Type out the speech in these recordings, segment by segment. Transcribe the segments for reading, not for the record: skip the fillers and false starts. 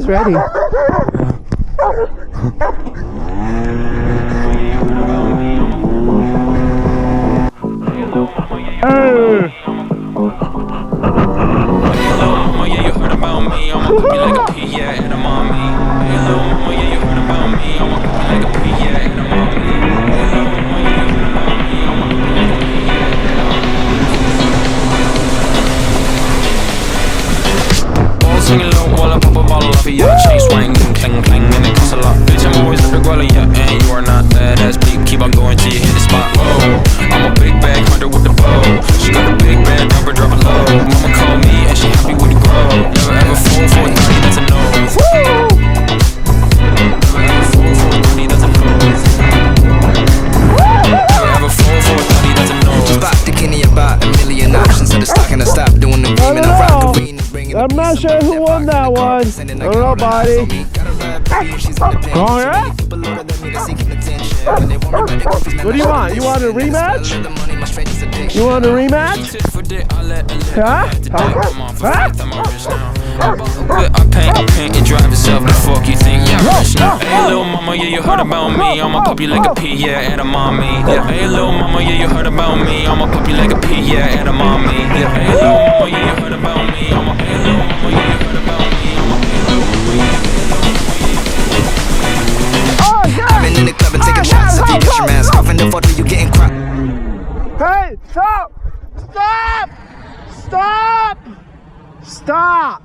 It's ready. Singing low while I pop a bottle off of ya. Chain swing, clang, clang, and it costs a lot. Bitch, I'm always at the guala, yeah, and you are not that ass bleak. Keep on going till you hit the spot. Whoa, I'm a big bag hunter with the bow. She got a big bag, number drop it low. Mama call me and she happy with the grow. Never ever fall for a 30, that's a no. Never ever fall for a 30, that's a no. Never ever fall for a 30, that's a no. Just bought the Kenny about a million options. So the stock and I stopped doing the game and I rock the ring. I'm not sure who won that one. I don't know, buddy. Oh, yeah? What do you want? You want a rematch? You want a rematch? Huh? I paint and drive yourself. The fuck you think? Yeah, rich now. Hey, little mama, yeah, you heard about me. I'ma pop you like a pea, yeah, and a mommy. Yeah, hey, little mama, yeah, you heard about me. I'ma pop you like a pea, yeah, and a mommy. Yeah, hey, little mama, yeah, you heard about me. I'ma hey, little mama, yeah, you heard about me. Oh, yeah! I've been in the club and taking shots. If you get your mask off in the photo, you getting crap. Hey, stop! Stop! Stop! Stop!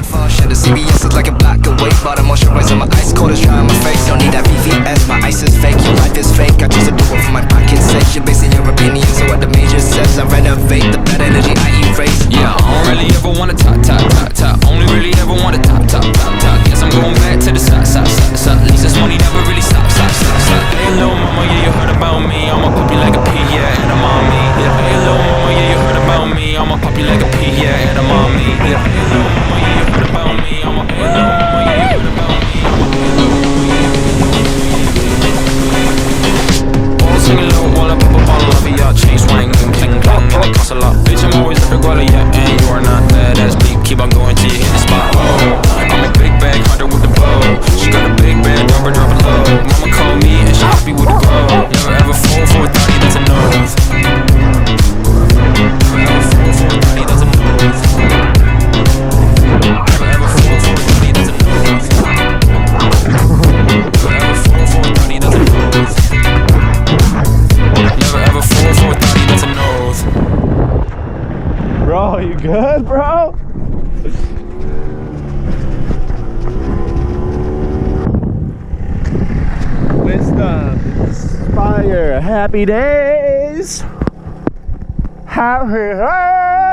Function, the CBS is like a block away. But I'm moisturizing my ice cold is dry on my face. Don't need that VVS, my ice is fake. Your life is fake. I choose to do it for my pocket's sake. You're basing your opinion, so what the major says. I renovate the bad energy I erase. Yeah, I don't really ever wanna top. Only really ever wanna top. Guess I'm going back to the side. At least this money never really stop. Hey, little mama, yeah, you heard about me. I'ma pop you like a pea, yeah, and a mommy. Yeah, hey, little mama, yeah, you heard about me. I'ma pop you like a pea, yeah, and a mommy. Yeah, hey, little mama, yeah, you heard about me. I'ma hey, little mama, yeah, you heard about me. All singing low while I pop a bottle of it, y'all. Chain swing, clang, clang, and it costs a lot. Bitch, I'm always at the guala, yeah, and you are not that ass bleak. Keep on going till you hit the spot. Oh, I'm a big bag hunter with the bow. She got a big bag, number drop it low. Mama call me and she happy with the grow. Never ever fall for a 30, that's a no. Never ever fall for a 30, that's a no. Never ever fall for a 30, that's a no. Never ever fall for a 30, that's a no. Never ever fall for a 30, that's a no. Bro, you good, bro? Wisdom, inspire, happy days. Happy days.